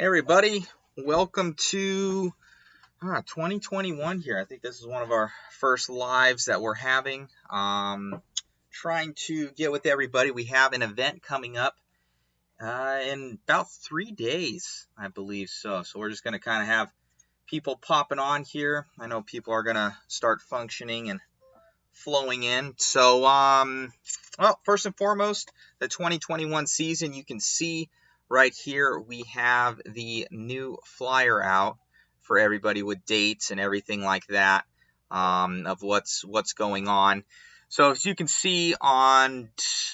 Hey everybody, welcome to 2021 here. I think this is one of our first lives that we're having. Trying to get with everybody. We have an event coming up in about 3 days, I believe so. So we're just going to kind of have people popping on here. I know people are going to start functioning and flowing in. So, well, first and foremost, the 2021 season, you can see right here we have the new flyer out for everybody with dates and everything like that, of what's going on. So as you can see on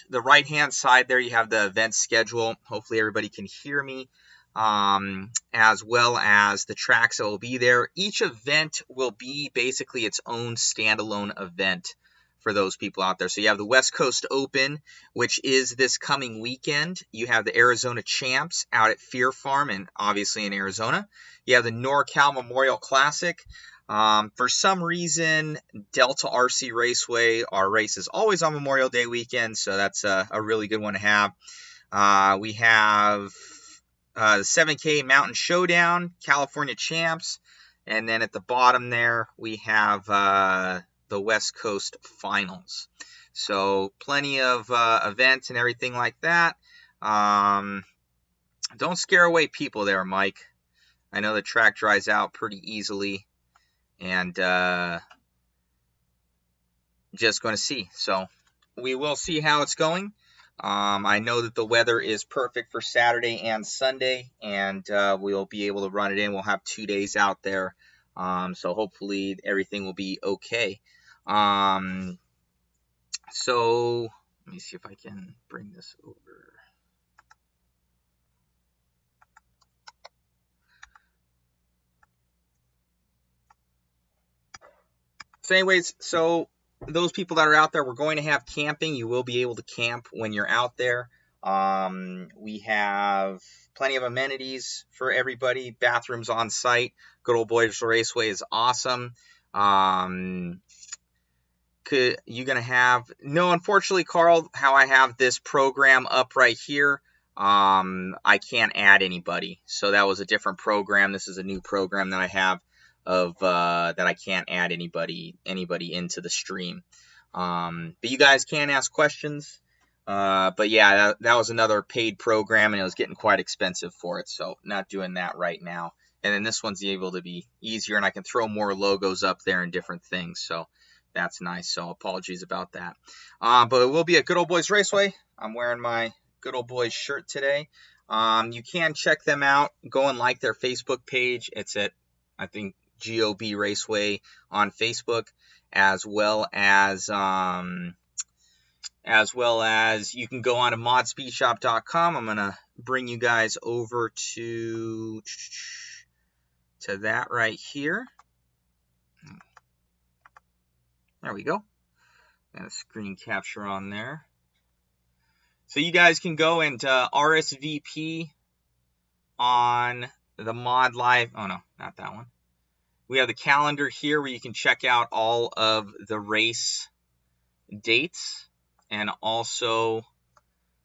the right hand side there, you have the event schedule. Hopefully everybody can hear me, as well as the tracks that will be there. Each event will be basically its own standalone event for those people out there. So you have the West Coast Open, which is this coming weekend. You have the Arizona Champs out at Fear Farm, and obviously in Arizona. You have the NorCal Memorial Classic. For some reason, Delta RC Raceway, our race is always on Memorial Day weekend, so that's a really good one to have. We have the 7K Mountain Showdown, California Champs, and then at the bottom there, we have the West Coast Finals. So plenty of events and everything like that. Don't scare away people there, Mike. I know the track dries out pretty easily, and just going to see. So we will see how it's going. I know that the weather is perfect for Saturday and Sunday, and we'll be able to run it in. We'll have 2 days out there, so hopefully everything will be okay. So let me see if I can bring this over. So anyways, so those people that are out there, we're going to have camping. You will be able to camp when you're out there. We have plenty of amenities for everybody. Bathrooms on site. Good old Voltage Raceway is awesome. You're going to have, no, unfortunately, Carl, how I have this program up right here, I can't add anybody. So that was a different program. This is a new program that I have of that I can't add anybody into the stream. But you guys can ask questions. But yeah, that was another paid program, and it was getting quite expensive for it. So not doing that right now. And then this one's able to be easier, and I can throw more logos up there and different things. So that's nice. So apologies about that. But it will be a Good Old Boys Raceway. I'm wearing my Good Old Boys shirt today. You can check them out. Go and like their Facebook page. It's at, I think, GOB Raceway on Facebook, as well as you can go on to modspeedshop.com. I'm gonna bring you guys over to that right here. There we go. Got a screen capture on there. So you guys can go and RSVP on the Mod Live. Oh, no, not that one. We have the calendar here where you can check out all of the race dates. And also,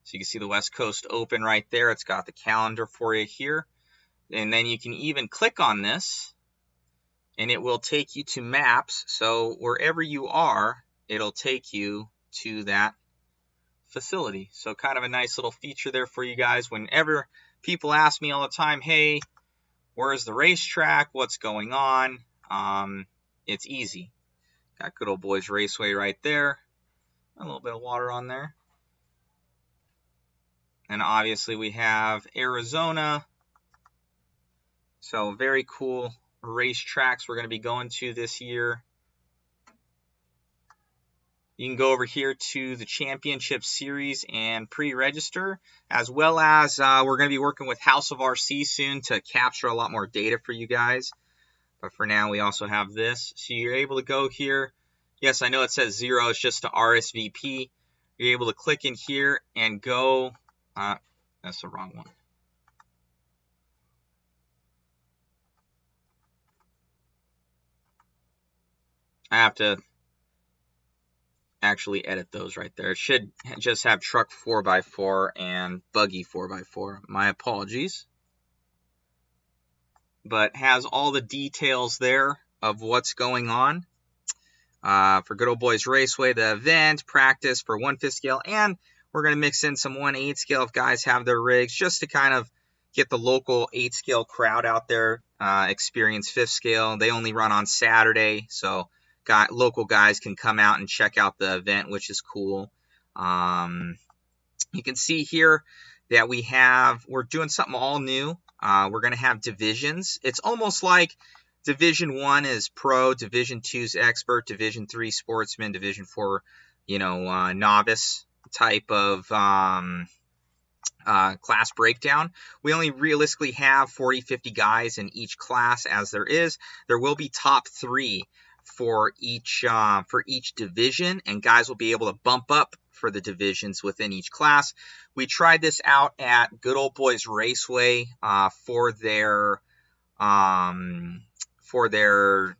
so you can see the West Coast Open right there. It's got the calendar for you here. And then you can even click on this, and it will take you to maps. So wherever you are, it'll take you to that facility. So kind of a nice little feature there for you guys. Whenever people ask me all the time, hey, where's the racetrack? What's going on? It's easy. Got Good Old Boys Raceway right there. A little bit of water on there. And obviously we have Arizona. So very cool racetracks we're going to be going to this year. You can go over here to the Championship Series and pre-register, as well as we're going to be working with House of RC soon to capture a lot more data for you guys. But for now, we also have this. So you're able to go here. Yes, I know it says 0. It's just to RSVP. You're able to click in here and go. That's the wrong one. I have to actually edit those right there. It should just have truck 4x4 and buggy 4x4. My apologies. but has all the details there of what's going on. For Good Old Boys Raceway, the event, practice for 1/5 scale, and we're going to mix in some 1/8 scale if guys have their rigs, just to kind of get the local 8 scale crowd out there, experience 5th scale. They only run on Saturday, so local guys can come out and check out the event, which is cool. You can see here that we're doing something all new. We're going to have divisions. It's almost like Division 1 is pro, Division 2 is expert, Division 3 sportsman, Division 4, novice type of class breakdown. We only realistically have 40, 50 guys in each class as there is. There will be top 3 for each division, and guys will be able to bump up for the divisions within each class. We tried this out at Good Old Boys Raceway for their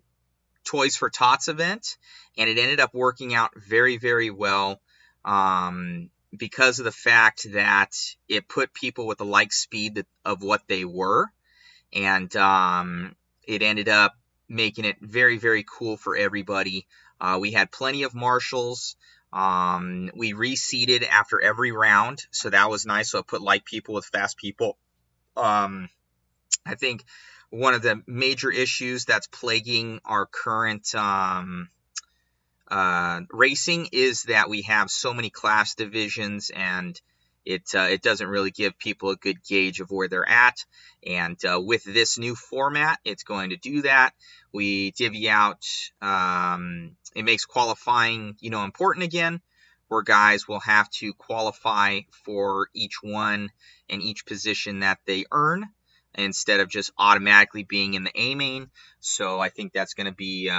Toys for Tots event, and it ended up working out very, very well because of the fact that it put people with the like speed of what they were, and it ended up making it very, very cool for everybody. We had plenty of marshals. We reseeded after every round, so that was nice. So it put like people with fast people. I think one of the major issues that's plaguing our current racing is that we have so many class divisions, and it doesn't really give people a good gauge of where they're at. And with this new format, it's going to do that. We divvy out, it makes qualifying, important again, where guys will have to qualify for each one and each position that they earn, instead of just automatically being in the A main. So I think that's going to be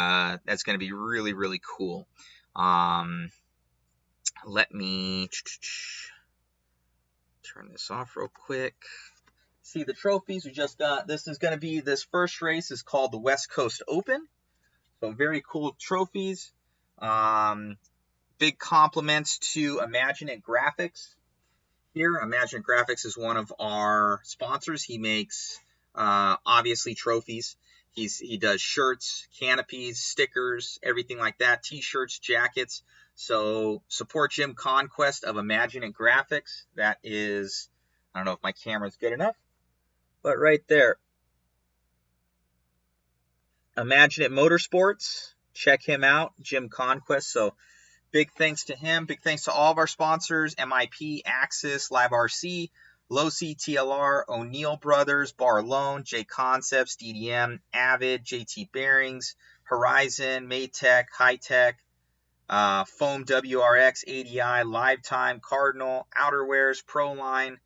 really, really cool. Let me turn this off real quick. See the trophies we just got. This first race is called the West Coast Open. So very cool trophies. Big compliments to Imagine Graphics. Here, Imagine Graphics is one of our sponsors. He makes, obviously, trophies. He does shirts, canopies, stickers, everything like that, T-shirts, jackets. So support Jim Conquest of Imagine Graphics. That is, I don't know if my camera's good enough, but right there. Imagine Motorsports. Check him out, Jim Conquest. So big thanks to him. Big thanks to all of our sponsors, MIP, Axis, Live RC, Losi, TLR, O'Neill Brothers, Barlone, J Concepts, DDM, Avid, JT Bearings, Horizon, Maytech, Hightech, Foam WRX, ADI, Lifetime, Cardinal, Outerwears, Proline,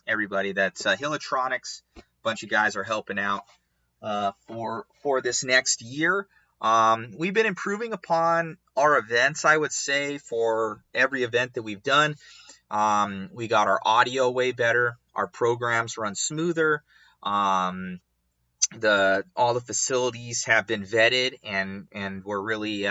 everybody. That's Hillotronics. A bunch of guys are helping out for this next year. We've been improving upon our events, I would say, for every event that we've done. We got our audio way better. Our programs run smoother. All the facilities have been vetted, and we're really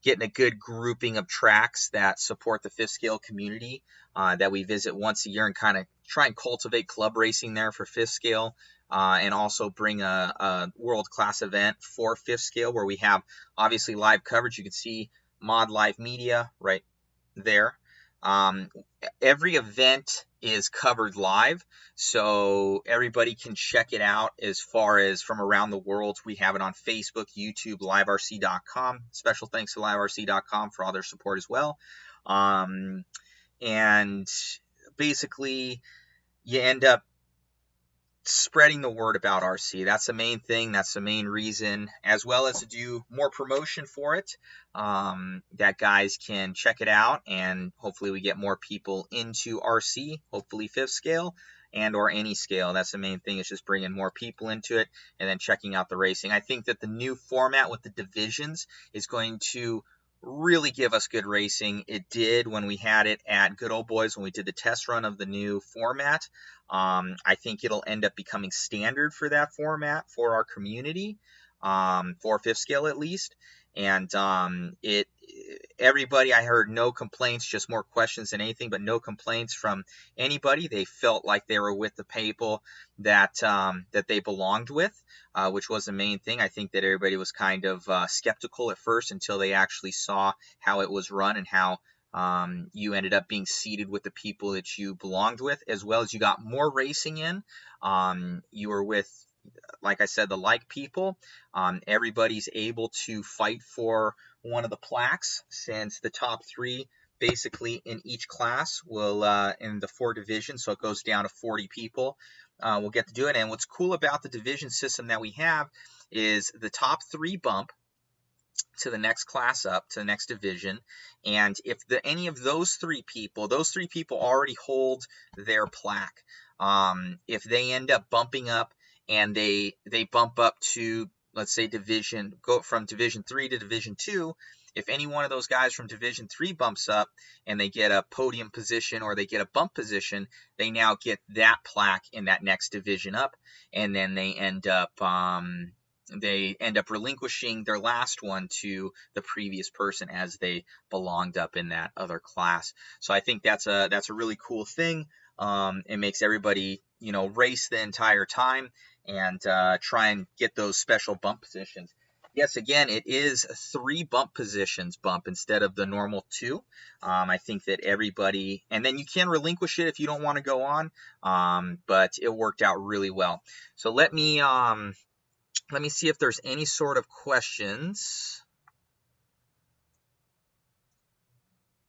getting a good grouping of tracks that support the 5th scale community that we visit once a year, and kind of try and cultivate club racing there for 5th scale. And also bring a world-class event for 5th scale, where we have obviously live coverage. You can see Mod Live Media right there. Every event is covered live, so everybody can check it out as far as from around the world. We have it on Facebook, YouTube, liverc.com. Special thanks to liverc.com for all their support as well. And basically, you end up spreading the word about RC. That's the main thing. That's the main reason, as well as to do more promotion for it, that guys can check it out, and hopefully we get more people into RC, hopefully 5th scale and or any scale. That's the main thing, is just bringing more people into it and then checking out the racing. I think that the new format with the divisions is going to really give us good racing. It did when we had it at Good Old Boys, when we did the test run of the new format. I think it'll end up becoming standard for that format for our community. for fifth scale at least. And everybody, I heard no complaints, just more questions than anything, but no complaints from anybody. They felt like they were with the people that that they belonged with, which was the main thing. I think that everybody was kind of skeptical at first until they actually saw how it was run and how you ended up being seated with the people that you belonged with, as well as you got more racing in. You were with, like I said, the like people. Everybody's able to fight for one of the plaques, since the top three basically in each class will, in the 4 divisions, so it goes down to 40 people, will get to do it. And what's cool about the division system that we have is the top 3 bump to the next class up, to the next division. And if any of those 3 people already hold their plaque. If they end up bumping up and they bump up to, let's say, go from Division 3 to Division 2, if any one of those guys from Division 3 bumps up and they get a podium position or they get a bump position, they now get that plaque in that next division up, and then they end up relinquishing their last one to the previous person as they belonged up in that other class. So I think that's a really cool thing. It makes everybody, race the entire time and try and get those special bump positions. Yes, again, it is 3 bump positions instead of the normal 2. I think that everybody, and then you can relinquish it if you don't want to go on, but it worked out really well. So let me see if there's any sort of questions.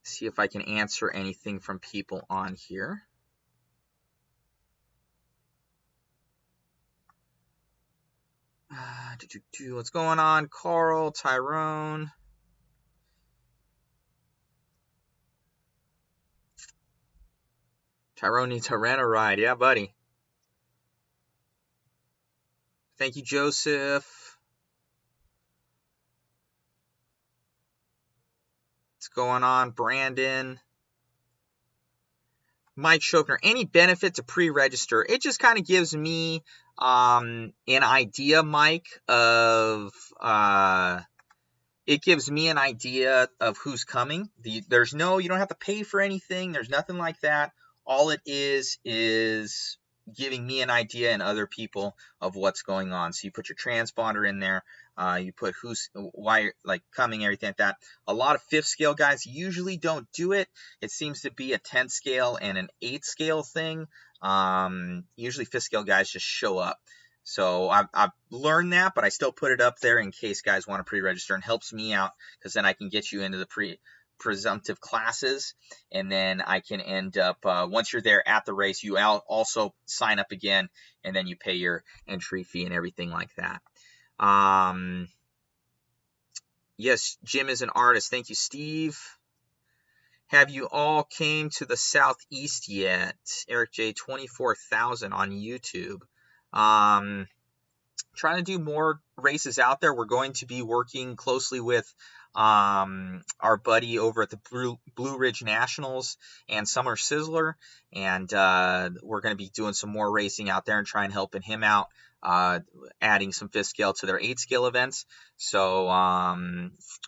See if I can answer anything from people on here. What's going on, Carl, Tyrone? Tyrone needs a rent a ride. Yeah, buddy. Thank you, Joseph. What's going on, Brandon? Mike Schopner, any benefit to pre-register? It just kind of gives me an idea, Mike, of who's coming. You don't have to pay for anything. There's nothing like that. All it is giving me an idea and other people of what's going on. So you put your transponder in there. You put why like coming, everything like that. A lot of 5th scale guys usually don't do it. It seems to be a 10th scale and an 8th scale thing. Usually 5th scale guys just show up. So I've learned that, but I still put it up there in case guys want to pre-register, and helps me out because then I can get you into the presumptive classes, and then I can end up, once you're there at the race, you also sign up again, and then you pay your entry fee and everything like that. Yes, Jim is an artist. Thank you, Steve. Have you all came to the Southeast yet? Eric J, 24,000 on YouTube. Trying to do more races out there. We're going to be working closely with our buddy over at the Blue Ridge Nationals and Summer Sizzler, and we're going to be doing some more racing out there and trying helping him out, adding some 5th scale to their 8th scale events. So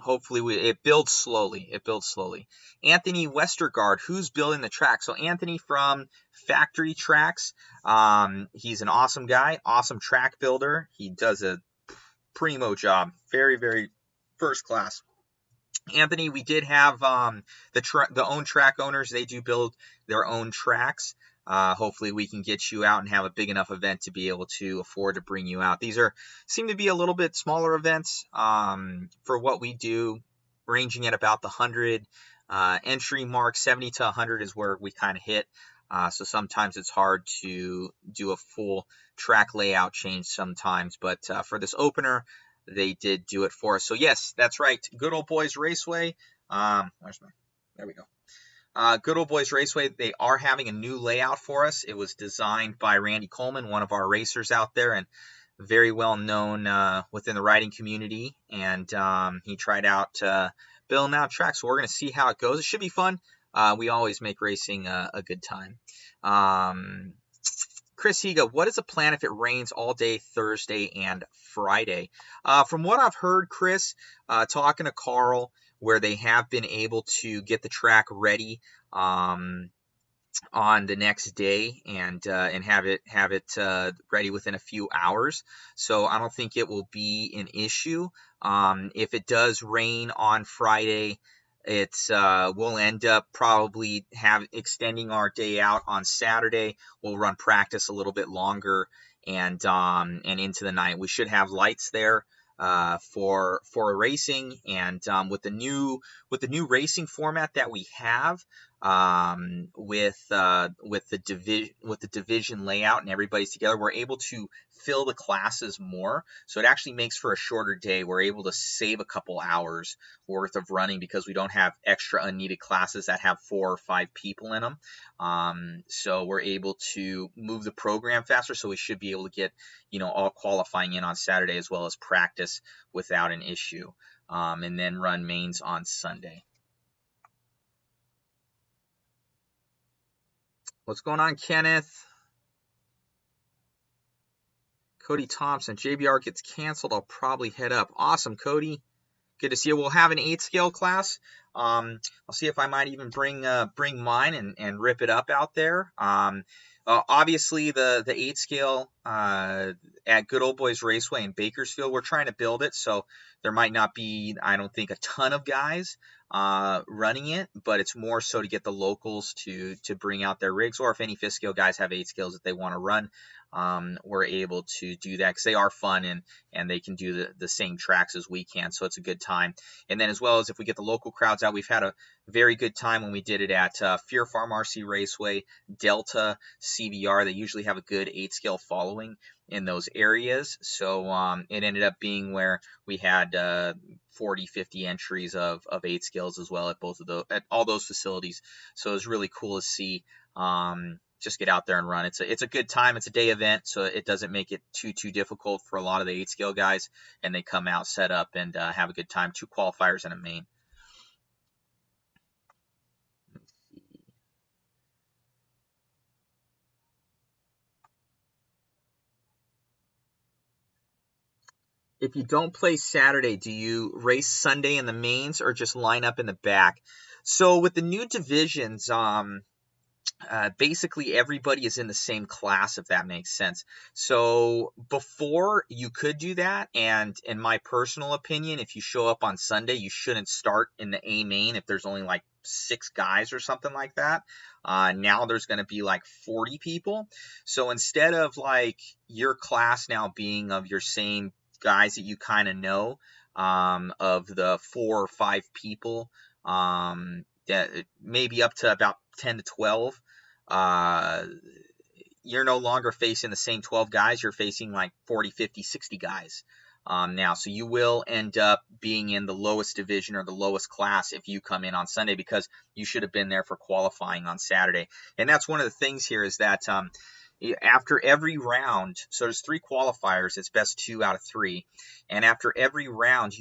hopefully it builds slowly. Anthony Westergaard, who's building the track? So Anthony from Factory Tracks. He's an awesome guy, awesome track builder. He does a primo job, very, very first class. Anthony, we did have the own track owners. They do build their own tracks. Hopefully we can get you out and have a big enough event to be able to afford to bring you out. These seem to be a little bit smaller events for what we do, ranging at about the 100 entry mark. 70 to 100 is where we kind of hit. So sometimes it's hard to do a full track layout change sometimes. But for this opener, they did do it for us. So yes, that's right. Good Old Boys Raceway. There we go. Good Old Boys Raceway, they are having a new layout for us. It was designed by Randy Coleman, one of our racers out there, and very well known within the riding community. And he tried out building out tracks. So we're going to see how it goes. It should be fun. We always make racing a good time. Chris Higa, what is the plan if it rains all day Thursday and Friday? From what I've heard, Chris, talking to Carl, where they have been able to get the track ready on the next day and have it ready within a few hours. So I don't think it will be an issue. If it does rain on Friday, we'll end up probably extending our day out on Saturday. We'll run practice a little bit longer and into the night. We should have lights there for racing, and with the new racing format that we have, with the division layout and everybody's together, we're able to fill the classes more. So it actually makes for a shorter day. We're able to save a couple hours worth of running because we don't have extra unneeded classes that have 4 or 5 people in them. So we're able to move the program faster. So we should be able to get, all qualifying in on Saturday as well as practice without an issue, and then run mains on Sunday. What's going on, Kenneth? Cody Thompson, JBR gets canceled. I'll probably head up. Awesome, Cody. Good to see you. We'll have an 8 scale class. I'll see if I might even bring mine and rip it up out there. Obviously, the 8 scale at Good Old Boys Raceway in Bakersfield, we're trying to build it, so there might not be, I don't think, a ton of guys running it, but it's more so to get the locals to bring out their rigs, or if any 5th scale guys have 8 scales that they want to run, we're able to do that because they are fun and they can do the same tracks as we can, so it's a good time. And then as well as if we get the local crowds out, we've had a very good time when we did it at Fear Farm RC Raceway, Delta, CBR. They usually have a good 8 scale following in those areas, so it ended up being where we had 40-50 entries of 8 scales as well at all those facilities. So it was really cool to see. Just get out there and run. It's a good time. It's a day event, so it doesn't make it too difficult for a lot of the 8 scale guys, and they come out, set up, and have a good time. 2 qualifiers and a main. If you don't play Saturday, do you race Sunday in the mains or just line up in the back? So with the new divisions, basically everybody is in the same class, if that makes sense. So before, you could do that, and in my personal opinion, if you show up on Sunday, you shouldn't start in the A main if there's only like 6 guys or something like that. Now there's going to be like 40 people. So instead of like your class now being of your same guys that you kind of know, of the 4 or 5 people, that maybe up to about 10 to 12, you're no longer facing the same 12 guys. You're facing like 40, 50, 60 guys now. So you will end up being in the lowest division or the lowest class if you come in on Sunday, because you should have been there for qualifying on Saturday. And that's one of the things here is that after every round, so there's 3 qualifiers, it's best 2 out of 3, and after every round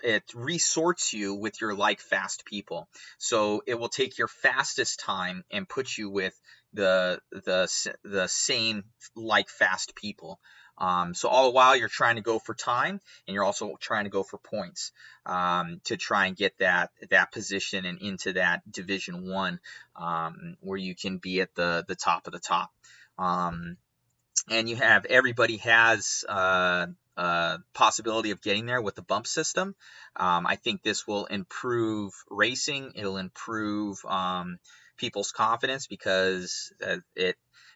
it resorts you with your like fast people. So it will take your fastest time and put you with the same like fast people. So all the while you're trying to go for time, and you're also trying to go for points, to try and get that position and into that Division 1, where you can be at the top of the top. And you have, everybody has possibility of getting there with the bump system. I think this will improve racing. It'll improve people's confidence, because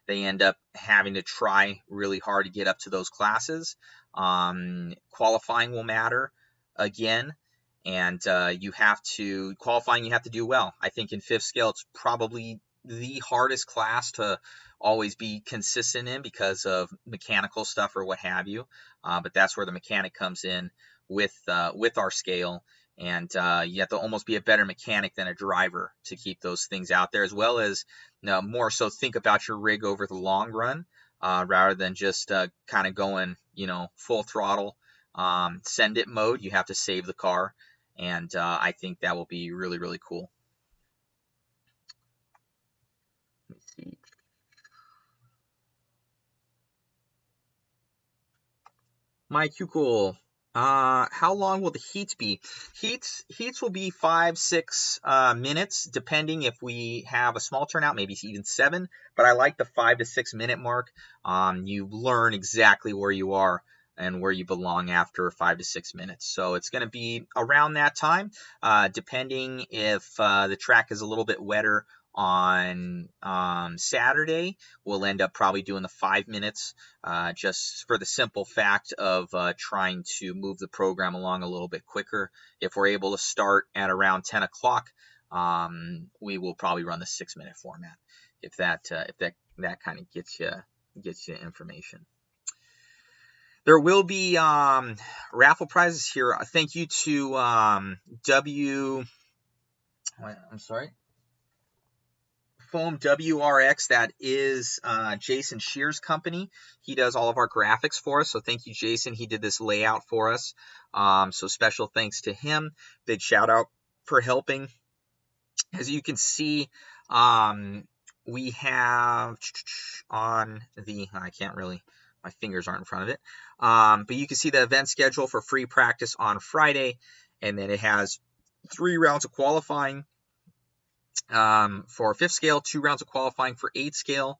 they end up having to try really hard to get up to those classes. Qualifying will matter again, and you have to do well. I think in 5th scale, it's probably the hardest class to always be consistent in because of mechanical stuff or what have you. But that's where the mechanic comes in with our scale, and you have to almost be a better mechanic than a driver to keep those things out there, as well as more so think about your rig over the long run, rather than just kind of going full throttle, send it mode. You have to save the car, and I think that will be really, really cool. Let me see. My Kukul. How long will the heats be? Heats will be 5-6 minutes, depending if we have a small turnout, maybe even 7. But I like the 5 to 6 minute mark. You learn exactly where you are and where you belong after 5 to 6 minutes. So it's going to be around that time, depending if the track is a little bit wetter on Saturday. We'll end up probably doing the 5 minutes, just for the simple fact of trying to move the program along a little bit quicker. If we're able to start at around 10 o'clock, we will probably run the 6-minute format, if that kind of gets you information. There will be raffle prizes here. Thank you to Foam WRX. That is Jason Shear's company. He does all of our graphics for us. So thank you, Jason. He did this layout for us. So special thanks to him. Big shout out for helping. As you can see, we have on the, I can't really, my fingers aren't in front of it. But you can see the event schedule for free practice on Friday. And then it has 3 rounds of qualifying for 5th scale, 2 rounds of qualifying for 8th scale,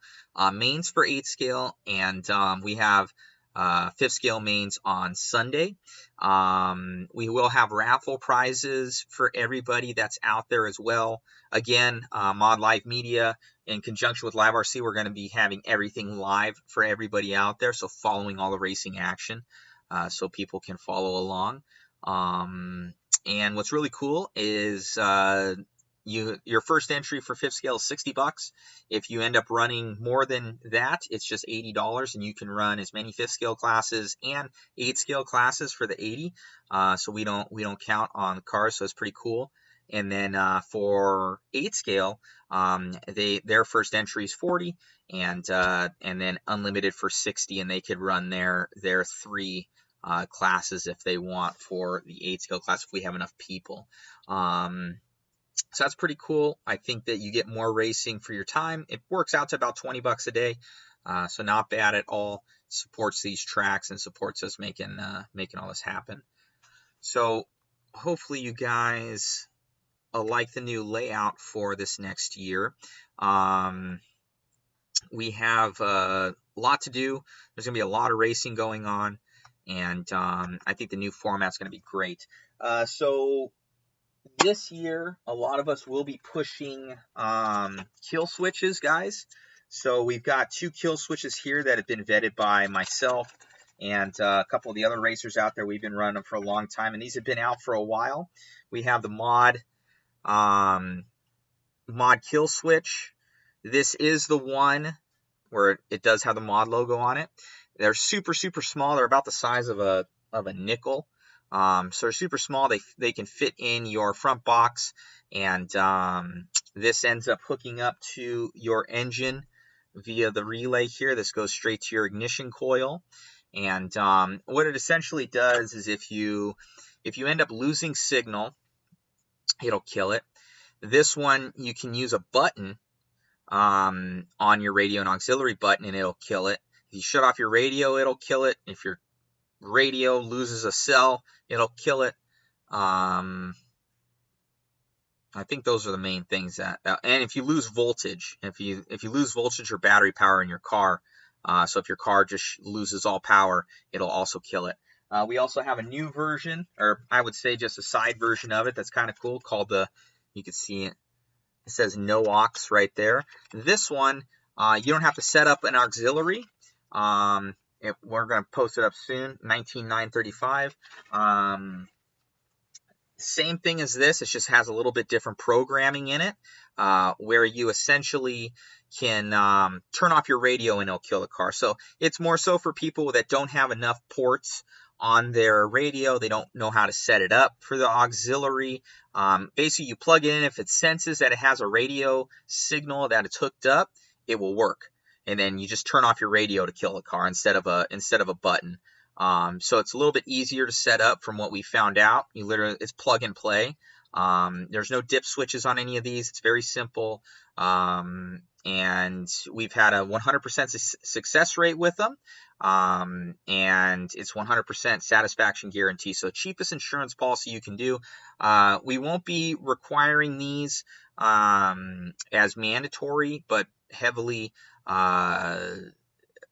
mains for 8th scale, and we have 5th scale mains on Sunday. We will have raffle prizes for everybody that's out there as well. Again, Mod Live Media, in conjunction with Live RC, we're going to be having everything live for everybody out there, so following all the racing action, so people can follow along. And what's really cool is your first entry for 5th scale is $60. If you end up running more than that, it's just $80, and you can run as many 5th scale classes and 8th scale classes for the 80. So we don't count on the cars, so it's pretty cool. And then for 8th scale, their first entry is 40, and then unlimited for 60, and they could run their 3 classes if they want for the 8th scale class if we have enough people. So that's pretty cool. I think that you get more racing for your time. It works out to about $20 a day, so not bad at all. Supports these tracks and supports us making all this happen. So hopefully you guys like the new layout for this next year. We have a lot to do. There's going to be a lot of racing going on, and I think the new format's going to be great. So this year, a lot of us will be pushing kill switches, guys. So we've got 2 kill switches here that have been vetted by myself and a couple of the other racers out there. We've been running them for a long time, and these have been out for a while. We have the mod kill switch. This is the one where it does have the mod logo on it. They're super, super small. They're about the size of a nickel. So they're super small. They can fit in your front box, and this ends up hooking up to your engine via the relay here. This goes straight to your ignition coil, and what it essentially does is if you end up losing signal, it'll kill it. This one, you can use a button on your radio, an auxiliary button, and it'll kill it. If you shut off your radio, it'll kill it. If your radio loses a cell, it'll kill it. I think those are the main things that and if you lose voltage, if you lose voltage or battery power in your car, so if your car just loses all power, it'll also kill it. We also have a new version, or I would say just a side version of it that's kind of cool, called you can see it says no aux right there. This one, you don't have to set up an auxiliary. We're going to post it up soon, 19935. Same thing as this, it just has a little bit different programming in it, where you essentially can turn off your radio and it'll kill the car. So it's more so for people that don't have enough ports on their radio. They don't know how to set it up for the auxiliary. Basically, you plug it in. If it senses that it has a radio signal that it's hooked up, it will work. And then you just turn off your radio to kill the car instead of a button. So it's a little bit easier to set up from what we found out. It's plug and play. There's no dip switches on any of these. It's very simple. And we've had a 100% success rate with them. and it's 100% satisfaction guarantee. So cheapest insurance policy you can do. We won't be requiring these as mandatory, but heavily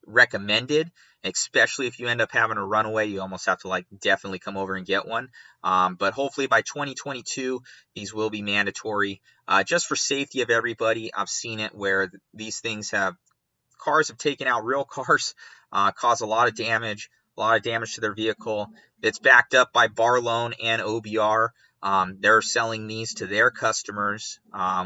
recommended, especially if you end up having a runaway. You almost have to like definitely come over and get one. But hopefully by 2022 these will be mandatory, just for safety of everybody. I've seen it where these things cars have taken out real cars, cause a lot of damage to their vehicle. It's backed up by bar loan and OBR. They're selling these to their customers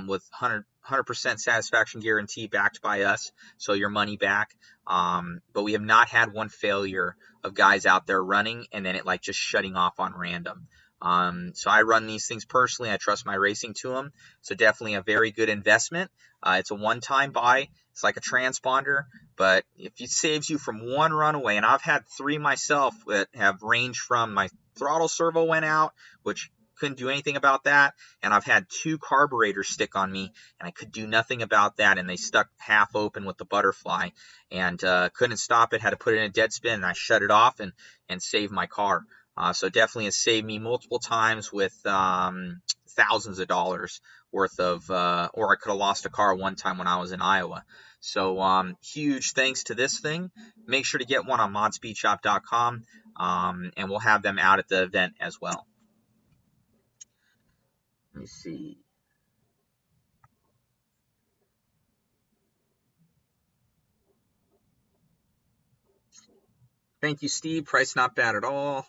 with 100% satisfaction guarantee, backed by us, so your money back. But we have not had one failure of guys out there running and then it like just shutting off on random. So I run these things personally. I trust my racing to them. So definitely a very good investment. It's a one-time buy. It's like a transponder, but if it saves you from one runaway, and I've had 3 myself that have ranged from my throttle servo went out, which couldn't do anything about that, and I've had 2 carburetors stick on me, and I could do nothing about that, and they stuck half open with the butterfly, and couldn't stop it, had to put it in a dead spin, and I shut it off and saved my car. So definitely has saved me multiple times with thousands of dollars worth of, or I could have lost a car one time when I was in Iowa. So huge thanks to this thing. Make sure to get one on modspeedshop.com, and we'll have them out at the event as well. Let me see. Thank you, Steve. Price not bad at all.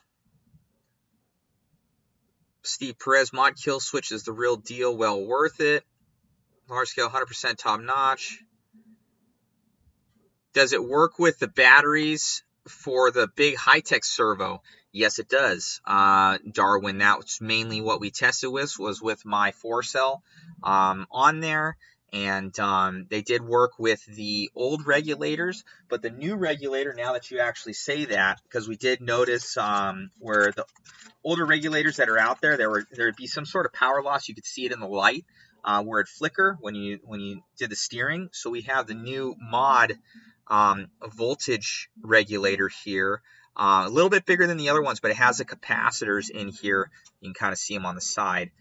Steve Perez, mod kill switch is the real deal. Well worth it. Large scale, 100% top notch. Does it work with the batteries for the big high-tech servo? Yes, it does. Darwin, that's mainly what we tested with, was with my 4-cell on there. And they did work with the old regulators, but the new regulator, now that you actually say that, because we did notice where the older regulators that are out there, there would be some sort of power loss. You could see it in the light where it flicker when you did the steering. So we have the new mod voltage regulator here, a little bit bigger than the other ones, but it has the capacitors in here. You can kind of see them on the side.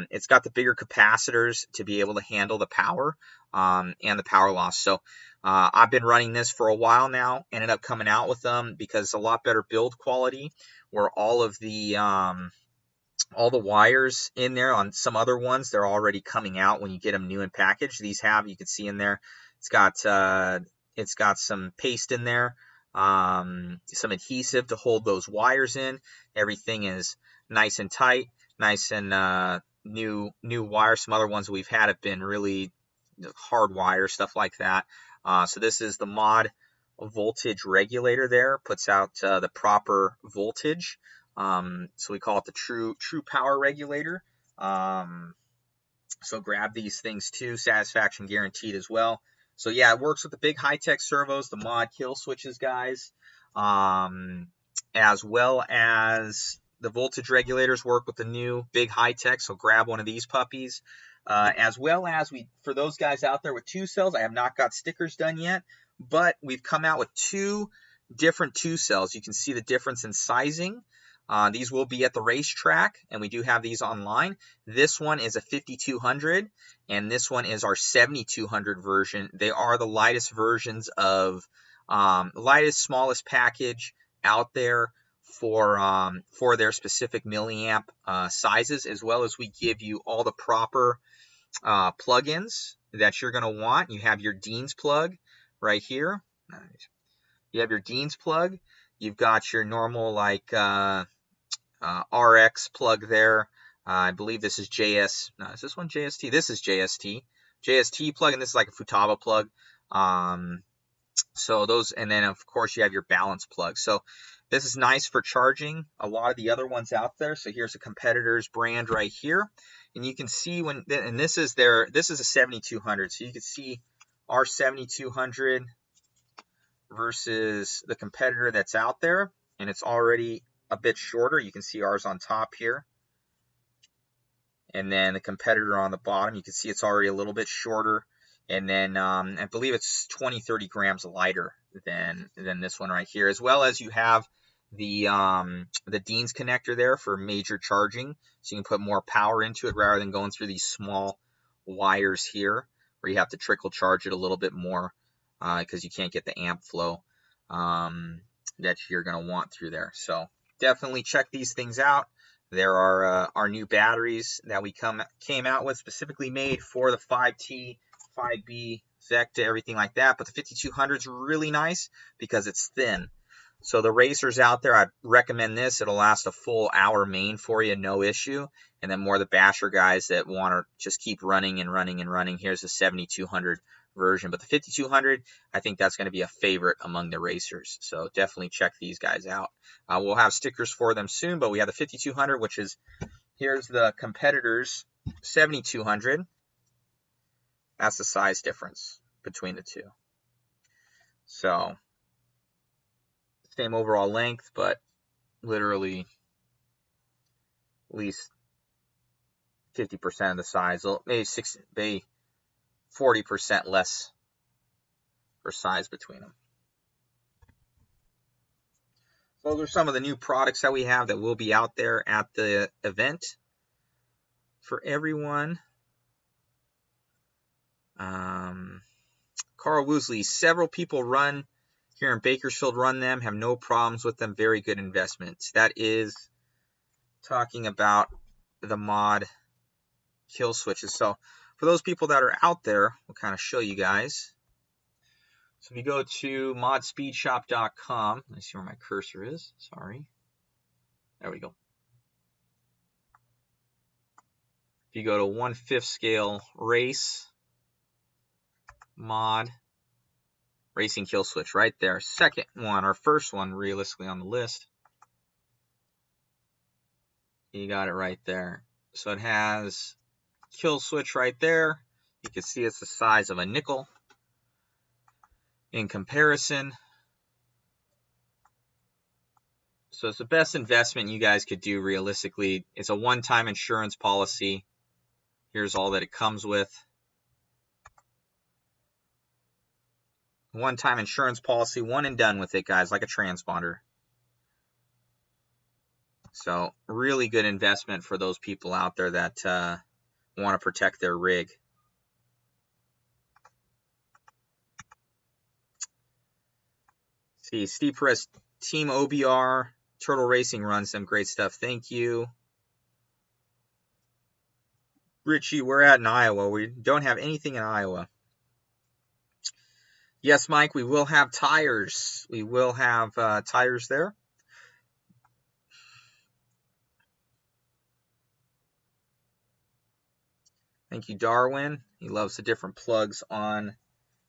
It's got the bigger capacitors to be able to handle the power and the power loss. So I've been running this for a while now, ended up coming out with them because it's a lot better build quality, where all the wires in there on some other ones, they're already coming out when you get them new in package. These have, you can see in there, it's got some paste in there, some adhesive to hold those wires in. Everything is nice and tight, nice and new wires. Some other ones we've had have been really hard wire, stuff like that. So this is the mod voltage regulator there, puts out the proper voltage. So we call it the true power regulator. So grab these things too, satisfaction guaranteed as well. So yeah, it works with the big high-tech servos, the mod kill switches, guys, as well as the voltage regulators work with the new big high-tech. So grab one of these puppies, as well as for those guys out there with 2 cells. I have not got stickers done yet, but we've come out with 2 different 2 cells. You can see the difference in sizing. These will be at the racetrack, and we do have these online. This one is a 5200, and this one is our 7200 version. They are the lightest versions of lightest, smallest package out there for their specific milliamp sizes, as well as we give you all the proper plugins that you're going to want. You have your Dean's plug right here. You have your Dean's plug. You've got your normal RX plug there. I believe this is JS. No, is this one JST? This is JST. JST plug, and this is like a Futaba plug. So those, and then of course you have your balance plug. So this is nice for charging a lot of the other ones out there. So here's a competitor's brand right here, and you can see and this is a 7200. So you can see our 7200 versus the competitor that's out there, and it's already a bit shorter. You can see ours on top here, and then the competitor on the bottom. You can see it's already a little bit shorter, and then I believe it's 20-30 grams lighter than this one right here, as well as you have the Dean's connector there for major charging, so you can put more power into it rather than going through these small wires here where you have to trickle charge it a little bit more because you can't get the amp flow that you're going to want through there. So definitely check these things out. There are our new batteries that we came out with, specifically made for the 5T, 5B, Vecta, everything like that. But the 5200 is really nice because it's thin. So the racers out there, I'd recommend this. It'll last a full hour main for you, no issue. And then more the basher guys that want to just keep running and running and running. Here's the 7200 version. But the 5200, I think that's going to be a favorite among the racers. So definitely check these guys out. We'll have stickers for them soon, but we have the 5200, which is, here's the competitor's 7200. That's the size difference between the two. So same overall length, but literally at least 50% of the size, maybe 40% less for size between them. So those are some of the new products that we have that will be out there at the event for everyone. Carl Woosley, several people run here in Bakersfield, run them, have no problems with them, very good investments. That is talking about the mod kill switches. So for those people that are out there, we'll kind of show you guys. So if you go to modspeedshop.com, let me see where my cursor is, sorry. There we go. If you go to 1/5 scale race, mod, racing kill switch right there. Second one, or first one realistically on the list. You got it right there. So it has kill switch right there. You can see it's the size of a nickel in comparison. So it's the best investment you guys could do realistically. It's a one-time insurance policy. Here's all that it comes with. One-time insurance policy, one and done with it, guys, like a transponder. So really good investment for those people out there that want to protect their rig. See, Steve Perez, Team OBR, Turtle Racing runs them. Great stuff. Thank you. Richie, we're at in Iowa. We don't have anything in Iowa. Yes, Mike, we will have tires. We will have tires there. Thank you, Darwin. He loves the different plugs on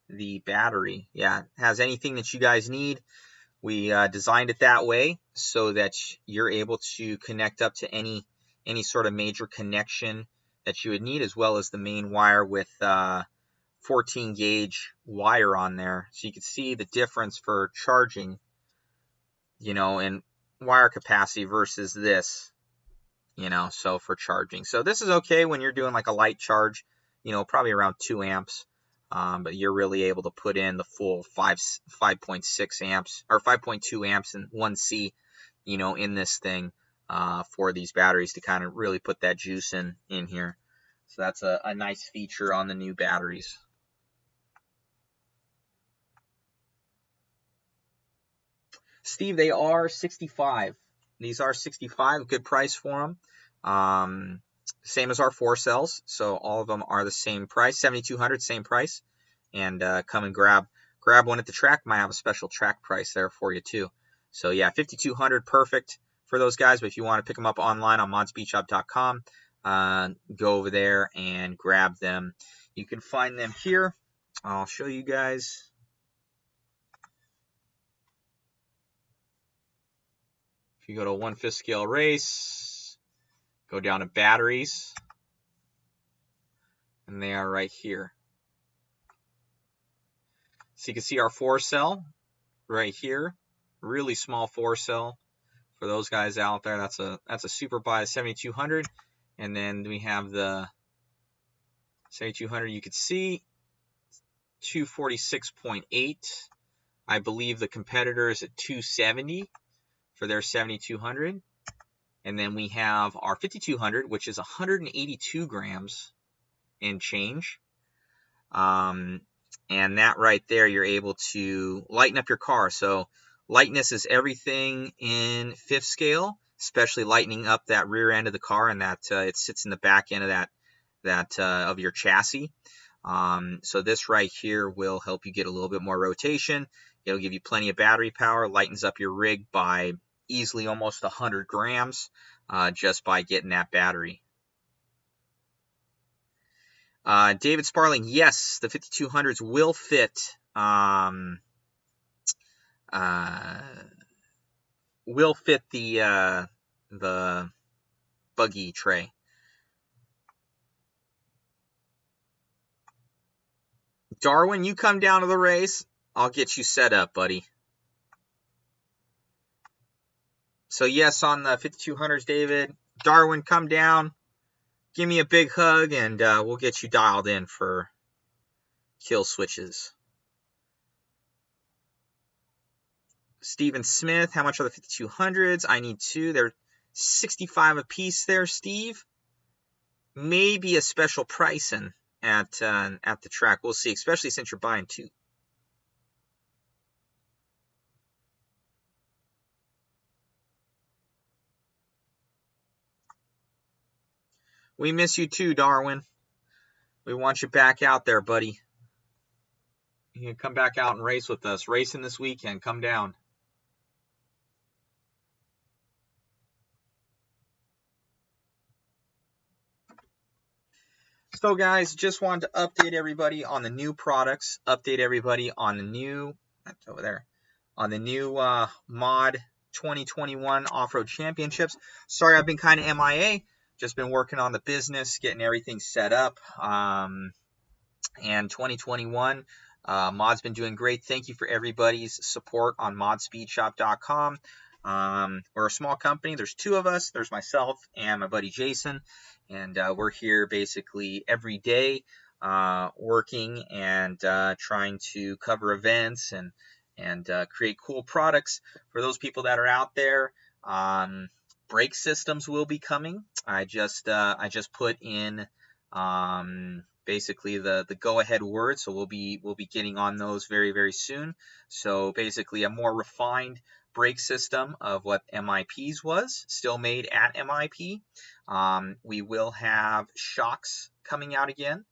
the battery. Yeah, it has anything that you guys need. We designed it that way so that you're able to connect up to any sort of major connection that you would need, as well as the main wire with 14 gauge wire on there. So you can see the difference for charging, you know, in wire capacity versus this, you know, so for charging. So this is okay when you're doing like a light charge, you know, probably around 2 amps. But you're really able to put in the full 5.6 amps or 5.2 amps and 1C, you know, in this thing for these batteries to kind of really put that juice in here. So that's a nice feature on the new batteries. Steve, they are 65. These are 65, good price for them. Same as our 4 cells, so all of them are the same price, 7,200, same price. And come and grab one at the track. Might have a special track price there for you too. So yeah, 5,200, perfect for those guys. But if you want to pick them up online on modspeedshop.com, go over there and grab them. You can find them here. I'll show you guys. If you go to 1/5 scale race, go down to batteries, and they are right here. So you can see our 4 cell right here, really small 4 cell for those guys out there. That's a Super Buy 7200, and then we have the 7200. You can see 246.8 I believe the competitor is at 270 for their 7200. And then we have our 5200, which is 182 grams and change. And that right there, you're able to lighten up your car. So lightness is everything in fifth scale, especially lightening up that rear end of the car, and that it sits in the back end of that of your chassis. So this right here will help you get a little bit more rotation. It'll give you plenty of battery power, lightens up your rig by easily almost 100 grams just by getting that battery. David Sparling, yes, the 5200s will fit. Will fit the buggy tray. Darwin, you come down to the race. I'll get you set up, buddy. So yes, on the 5200s, David. Darwin, come down. Give me a big hug, and we'll get you dialed in for kill switches. Stephen Smith, how much are the 5200s? I need 2. They're 65 a piece there, Steve. Maybe a special pricing at the track. We'll see, especially since you're buying 2. We miss you too, Darwin. We want you back out there, buddy. You can come back out and race with us. Racing this weekend. Come down. So, guys, just wanted to update everybody on the new products. Update everybody on the new... That's over there. On the new Mod 2021 Off-Road Championships. Sorry, I've been kind of MIA. Just been working on the business, getting everything set up. And 2021, Mod's been doing great. Thank you for everybody's support on modspeedshop.com. We're a small company. There's 2 of us. There's myself and my buddy Jason. And we're here basically every day working and trying to cover events and create cool products for those people that are out there. Brake systems will be coming. I just put in basically the go-ahead word, so we'll be getting on those very, very soon. So basically a more refined brake system of what MIP's was, still made at MIP. We will have shocks coming out again.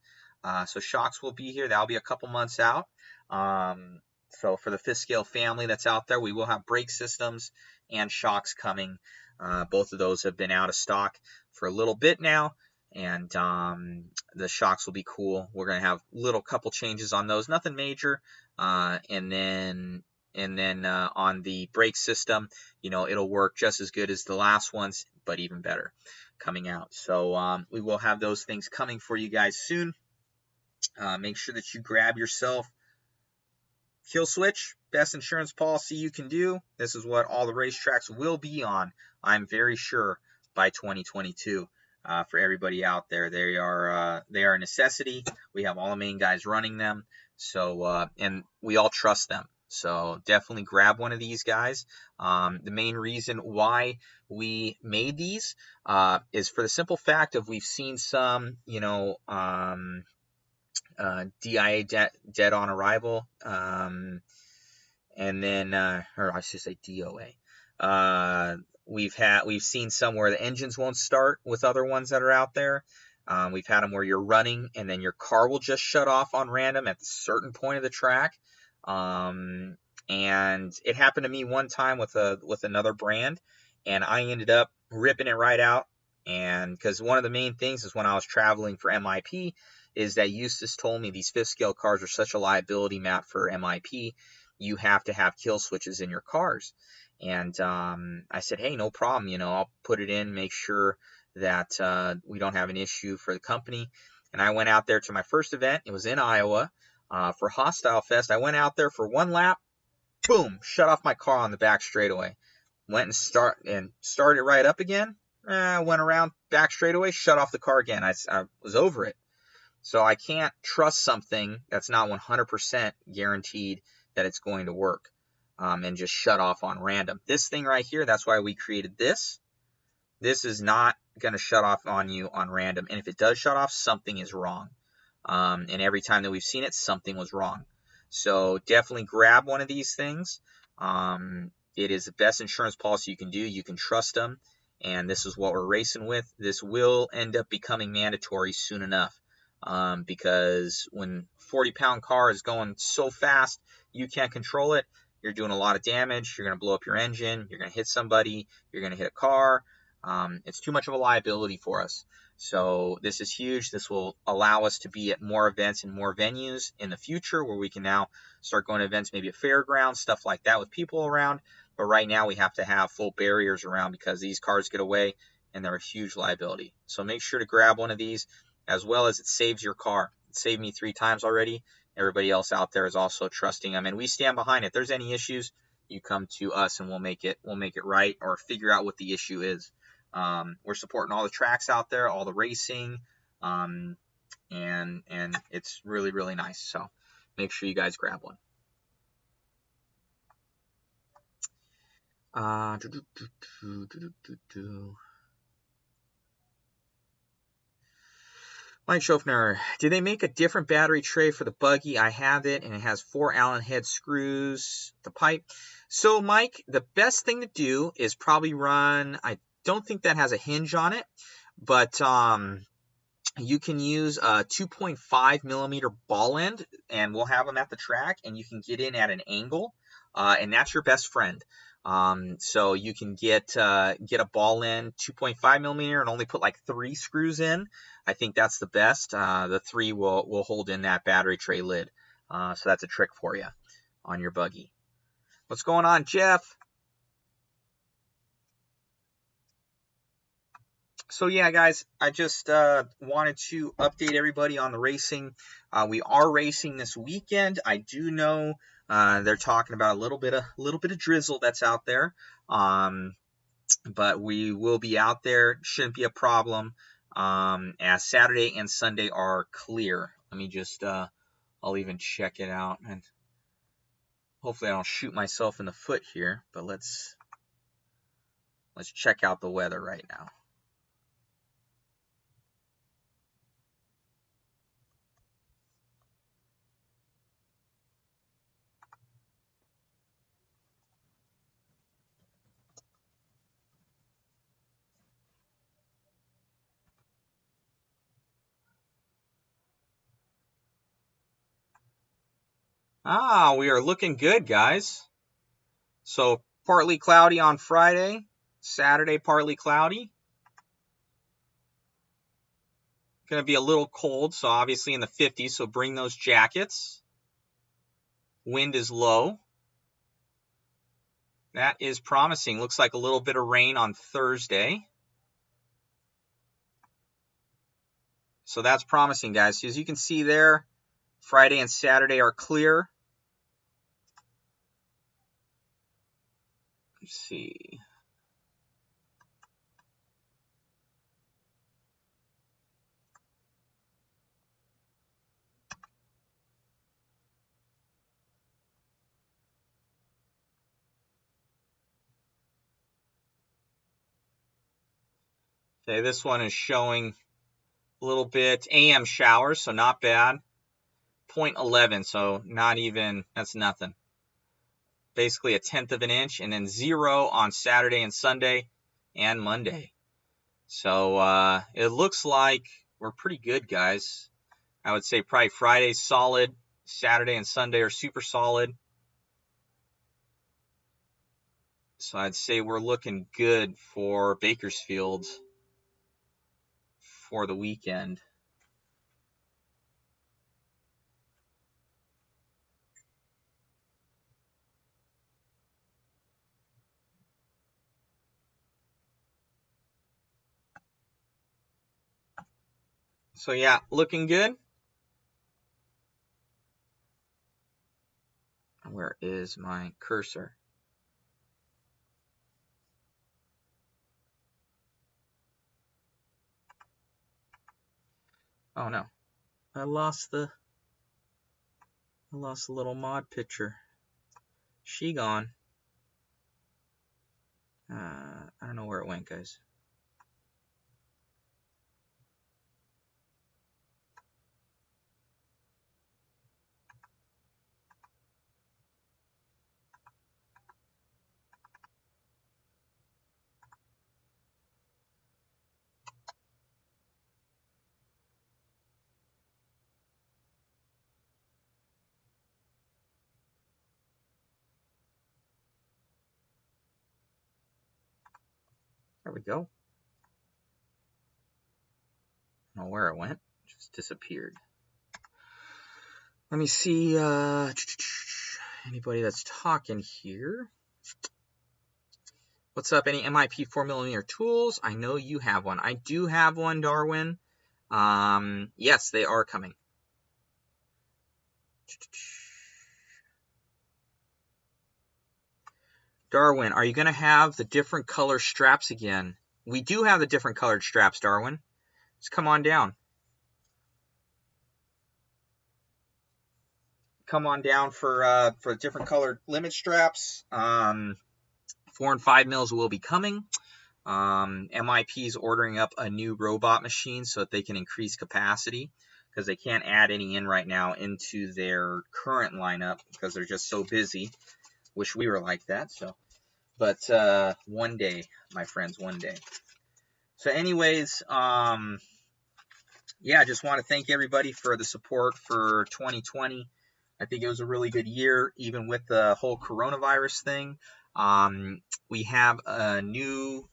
So shocks will be here. That'll be a couple months out. So for the fifth scale family that's out there, we will have brake systems and shocks coming. Both of those have been out of stock for a little bit now, and the shocks will be cool. We're going to have little couple changes on those, nothing major. And then on the brake system, it'll work just as good as the last ones, but even better coming out. So we will have those things coming for you guys soon. Make sure that you grab yourself kill switch, best insurance policy you can do. This is what all the racetracks will be on, I'm very sure, by 2022. For everybody out there, they are a necessity. We have all the main guys running them, so and we all trust them. So definitely grab one of these guys. The main reason why we made these is for the simple fact of we've seen some, DIA dead on arrival, and then or I should say DOA. We've seen some where the engines won't start with other ones that are out there. We've had them where you're running and then your car will just shut off on random at a certain point of the track. And it happened to me one time with another brand, and I ended up ripping it right out. And because one of the main things is when I was traveling for MIP is that Eustace told me these fifth scale cars are such a liability, Matt, for MIP. You have to have kill switches in your cars. And I said, hey, no problem. I'll put it in, make sure that we don't have an issue for the company. And I went out there to my first event. It was in Iowa for Hostile Fest. I went out there for one lap. Boom, shut off my car on the back straightaway. Went and started it right up again. Went around back straightaway, shut off the car again. I was over it. So I can't trust something that's not 100% guaranteed that it's going to work and just shut off on random. This thing right here, that's why we created this. This is not going to shut off on you on random. And if it does shut off, something is wrong. And every time that we've seen it, something was wrong. So definitely grab one of these things. It is the best insurance policy you can do. You can trust them. And this is what we're racing with. This will end up becoming mandatory soon enough. Because when a 40-pound car is going so fast, you can't control it. You're doing a lot of damage. You're going to blow up your engine. You're going to hit somebody. You're going to hit a car. It's too much of a liability for us. So this is huge. This will allow us to be at more events and more venues in the future, where we can now start going to events, maybe a fairground, stuff like that with people around. But right now we have to have full barriers around because these cars get away and they're a huge liability. So make sure to grab one of these, as well as it saves your car. It saved me 3 times already. Everybody else out there is also trusting them, and we stand behind it. If there's any issues, you come to us and we'll make it right, or figure out what the issue is. We're supporting all the tracks out there, all the racing, and it's really, really nice. So make sure you guys grab one. Mike Schofner, did they make a different battery tray for the buggy? I have it, and it has 4 Allen head screws, the pipe. So, Mike, the best thing to do is probably run, I don't think that has a hinge on it, but you can use a 2.5 millimeter ball end, and we'll have them at the track, and you can get in at an angle, and that's your best friend. So you can get a ball end 2.5 millimeter and only put like 3 screws in. I think that's the best. The 3 will hold in that battery tray lid. So that's a trick for you on your buggy. What's going on, Jeff? So yeah, guys, I just wanted to update everybody on the racing. We are racing this weekend. I do know they're talking about a little bit of drizzle that's out there, but we will be out there. Shouldn't be a problem. As Saturday and Sunday are clear. Let me just I'll even check it out, and hopefully I don't shoot myself in the foot here. But let's check out the weather right now. We are looking good, guys. So partly cloudy on Friday, Saturday partly cloudy. Going to be a little cold, so obviously in the 50s, so bring those jackets. Wind is low. That is promising. Looks like a little bit of rain on Thursday. So that's promising, guys. So as you can see there, Friday and Saturday are clear. Let's see. Okay, this one is showing a little bit AM showers, so not bad. 0.11, so not even, that's nothing. Basically 1/10 of an inch, and then 0 on Saturday and Sunday and Monday. So it looks like we're pretty good, guys. I would say probably Friday's solid. Saturday and Sunday are super solid. So I'd say we're looking good for Bakersfield for the weekend. So yeah, looking good. Where is my cursor? Oh no, I lost the little mod picture. She gone. I don't know where it went, guys. There we go. I don't know where it went. It just disappeared. Let me see. Anybody that's talking here? What's up? Any MIP 4mm tools? I know you have one. I do have one, Darwin. Yes, they are coming. Darwin, are you going to have the different color straps again? We do have the different colored straps, Darwin. Just come on down. Come on down for different colored limit straps. 4 and 5 mils will be coming. MIP is ordering up a new robot machine so that they can increase capacity, because they can't add any in right now into their current lineup because they're just so busy. Wish we were like that. So, but one day, my friends, one day. So anyways, yeah, just want to thank everybody for the support for 2020. I think it was a really good year, even with the whole coronavirus thing. We have a new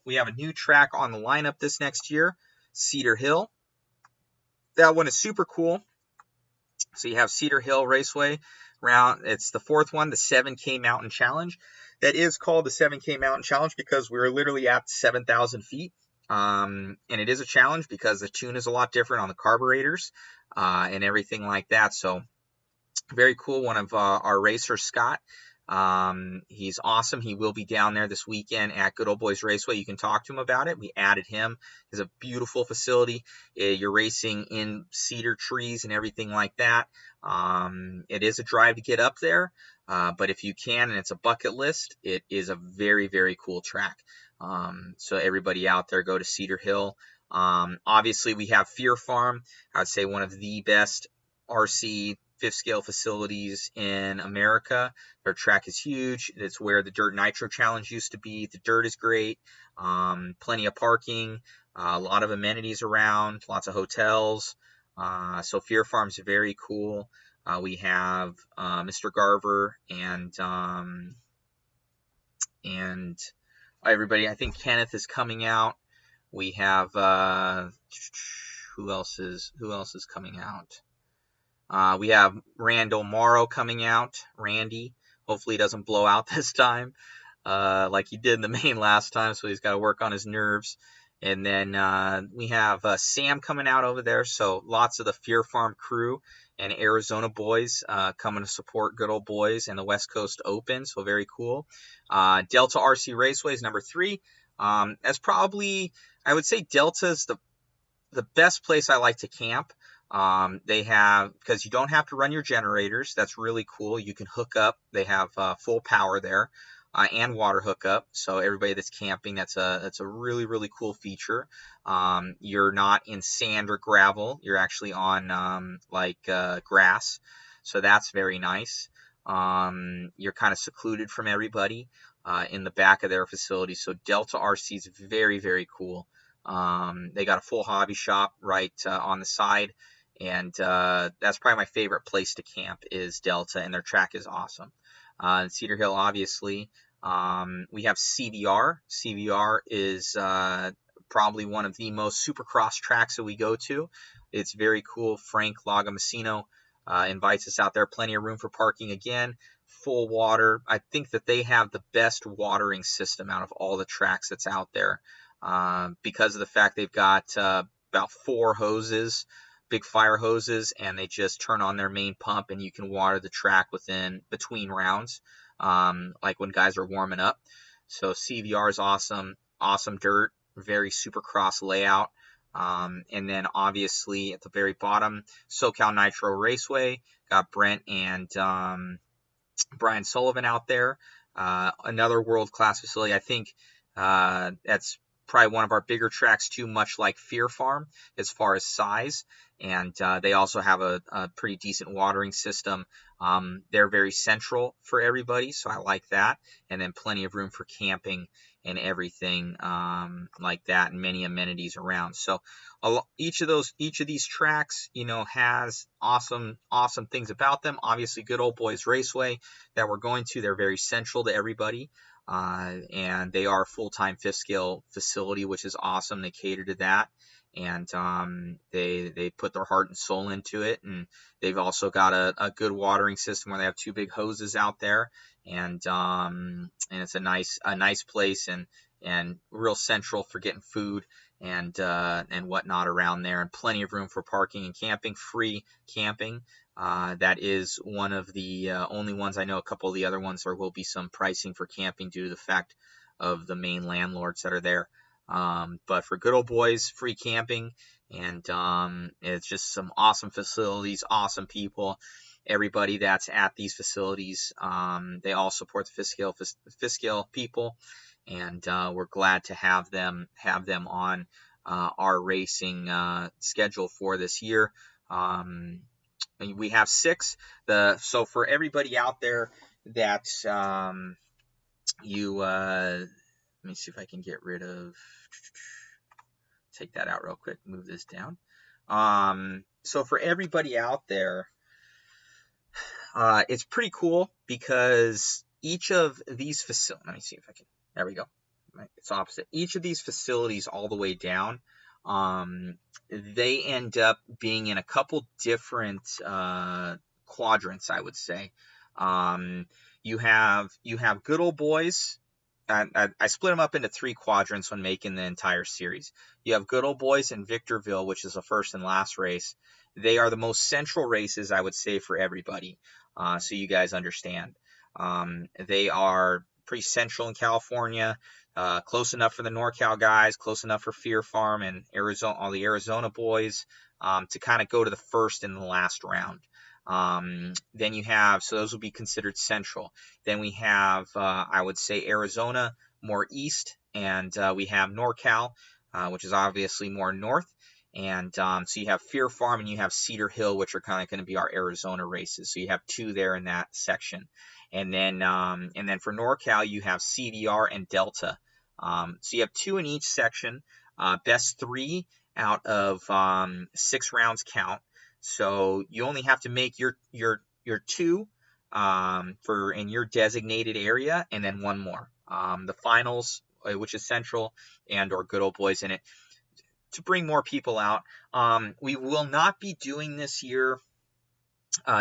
track on the lineup this next year, Cedar Hill. That one is super cool. So you have Cedar Hill Raceway round. It's the 4th one, the 7K Mountain Challenge. That is called the 7K Mountain Challenge because we're literally at 7,000 feet. And it is a challenge because the tune is a lot different on the carburetors and everything like that. So very cool. One of our racers, Scott, he's awesome. He will be down there this weekend at Good Old Boys Raceway. You can talk to him about it. We added him. It's a beautiful facility. You're racing in cedar trees and everything like that. It is a drive to get up there, but if you can, and it's a bucket list, it is a very, very cool track. So everybody out there, go to Cedar Hill. Obviously, we have Fear Farm. I would say one of the best RC 5th scale facilities in America. Their track is huge. It's where the Dirt Nitro Challenge used to be. The dirt is great. Plenty of parking, a lot of amenities around, lots of hotels. So Fear Farm's very cool. We have Mr. Garver and everybody. I think Kenneth is coming out. We have who else is coming out? We have Randall Morrow coming out. Randy. Hopefully he doesn't blow out this time like he did in the main last time, so he's got to work on his nerves. And then we have Sam coming out over there, so lots of the Fear Farm crew and Arizona boys coming to support Good Old Boys and the West Coast Open, so very cool. Delta RC Raceway is number 3. That's probably, I would say Delta is the best place I like to camp. They have, because you don't have to run your generators. That's really cool. You can hook up. They have full power there and water hookup. So everybody that's camping, that's a really, really cool feature. You're not in sand or gravel. You're actually on grass. So that's very nice. You're kind of secluded from everybody in the back of their facility. So Delta RC is very, very cool. They got a full hobby shop right on the side. And that's probably my favorite place to camp is Delta, and their track is awesome. And Cedar Hill, obviously. We have CVR. CVR is probably one of the most supercross tracks that we go to. It's very cool. Frank Lagamasino invites us out there. Plenty of room for parking again. Full water. I think that they have the best watering system out of all the tracks that's out there because of the fact they've got about 4 hoses, big fire hoses, and they just turn on their main pump and you can water the track between rounds, like when guys are warming up. So CVR is awesome dirt, very supercross layout. And then obviously at the very bottom, SoCal Nitro Raceway, got Brent and Brian Sullivan out there, another world-class facility. I think that's probably one of our bigger tracks too, much like Fear Farm as far as size. And they also have a pretty decent watering system. They're very central for everybody, so I like that. And then plenty of room for camping and everything like that, and many amenities around. So each of these tracks, has awesome things about them. Obviously, good old boys Raceway that we're going to, they're very central to everybody. And they are a full-time fifth scale facility, which is awesome. They cater to that, and they put their heart and soul into it. And they've also got a good watering system where they have 2 big hoses out there, and it's a nice place, and real central for getting food and whatnot around there, and plenty of room for parking and camping, free camping. That is one of the only ones. I know a couple of the other ones there will be some pricing for camping due to the fact of the main landlords that are there. But for good old boys, free camping, and it's just some awesome facilities, awesome people. Everybody that's at these facilities, they all support the fifth scale people, and we're glad to have them on our racing schedule for this year. We have 6. So for everybody out there that's let me see if I can get rid of, take that out real quick, move this down. So for everybody out there, it's pretty cool because each of these facilities, let me see if I can, there we go. It's opposite. Each of these facilities all the way down, they end up being in a couple different quadrants, I would say. You have good old boys. I split them up into 3 quadrants when making the entire series. You have good old boys in Victorville, which is the first and last race. They are the most central races, I would say, for everybody, so you guys understand. They are pretty central in California. Close enough for the NorCal guys, close enough for Fear Farm and Arizona, all the Arizona boys, to kind of go to the first and the last round. Then you have, so those would be considered central. Then we have, I would say, Arizona more east, and we have NorCal, which is obviously more north. And so you have Fear Farm and you have Cedar Hill, which are kind of going to be our Arizona races. So you have 2 there in that section. And then for NorCal, you have CDR and Delta. So you have 2 in each section. Best 3 out of 6 rounds count. So you only have to make your 2 for in your designated area, and then 1 more. The finals, which is central, and or good old boys in it, to bring more people out. We will not be doing this year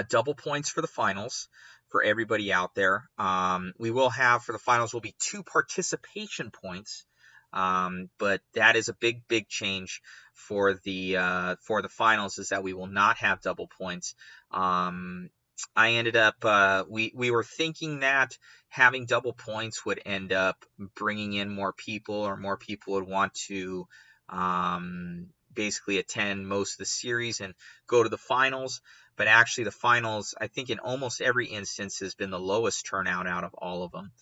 double points for the finals for everybody out there. We will have, for the finals, will be 2 participation points. But that is a big change for the finals, is that we will not have double points. I ended up, we were thinking that having double points would end up bringing in more people, or more people would want to basically attend most of the series and go to the finals. But actually the finals, I think in almost every instance, has been the lowest turnout out of all of them.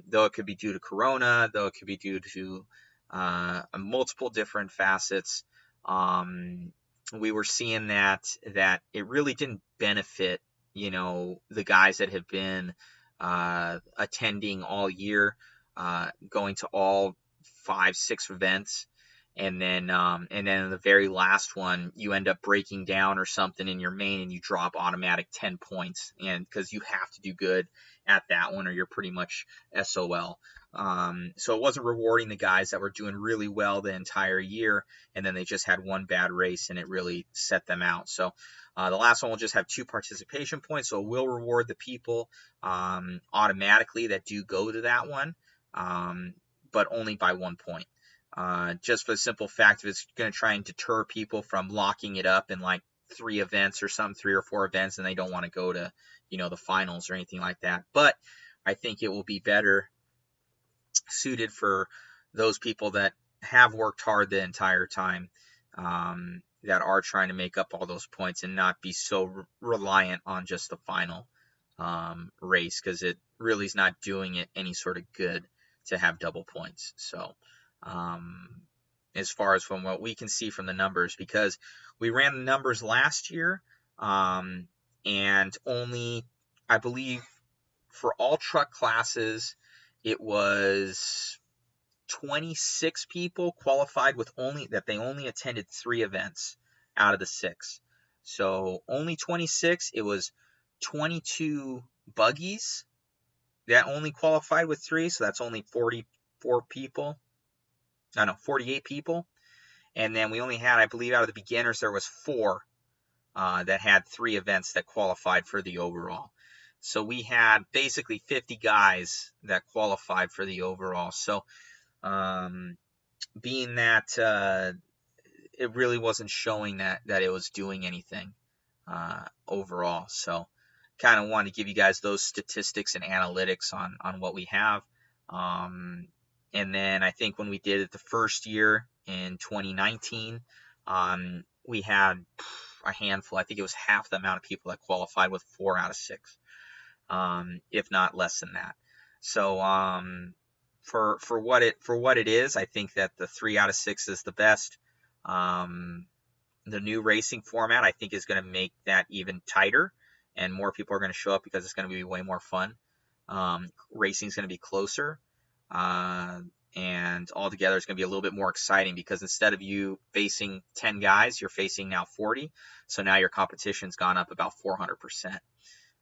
Though it could be due to Corona, though it could be due to multiple different facets. We were seeing that it really didn't benefit, the guys that have been attending all year, going to all 5-6 events. And then in the very last one, you end up breaking down or something in your main, and you drop automatic 10 points, and because you have to do good at that one, or you're pretty much SOL. So it wasn't rewarding the guys that were doing really well the entire year, and then they just had one bad race, and it really set them out. So the last one will just have 2 participation points, so it will reward the people automatically that do go to that one, but only by 1 point. Just for the simple fact of it's going to try and deter people from locking it up in like 3 events or something, 3 or 4 events, and they don't want to go to, the finals or anything like that. But I think it will be better suited for those people that have worked hard the entire time, that are trying to make up all those points and not be so reliant on just the final. race, because it really is not doing it any sort of good to have double points. So as far as from what we can see from the numbers, because we ran the numbers last year, and only, I believe, for all truck classes, it was 26 people qualified with they only attended 3 events out of the 6. So only 26. It was 22 buggies that only qualified with 3. So that's only 44 people. I know, 48 people. And then we only had, I believe, out of the beginners, there was 4 that had 3 events that qualified for the overall. So we had basically 50 guys that qualified for the overall. So being that it really wasn't showing that it was doing anything overall. So kind of wanted to give you guys those statistics and analytics on what we have. And then I think when we did it the first year in 2019, we had a handful. I think it was half the amount of people that qualified with 4 out of 6, if not less than that. So for what it is, I think that the 3 out of 6 is the best. The new racing format, I think, is going to make that even tighter, and more people are going to show up because it's going to be way more fun. Racing is going to be closer, and altogether it's going to be a little bit more exciting, because instead of you facing 10 guys, you're facing now 40. So now your competition's gone up about 400%.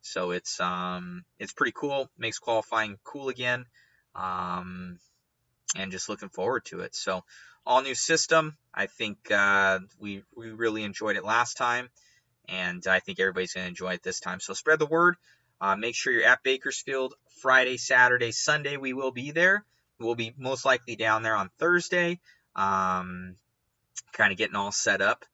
So it's pretty cool. Makes qualifying cool again, and just looking forward to it. So all new system. I think we really enjoyed it last time, and I think everybody's going to enjoy it this time. So spread the word. Make sure you're at Bakersfield Friday, Saturday, Sunday. We will be there. We'll be most likely down there on Thursday, kind of getting all set up.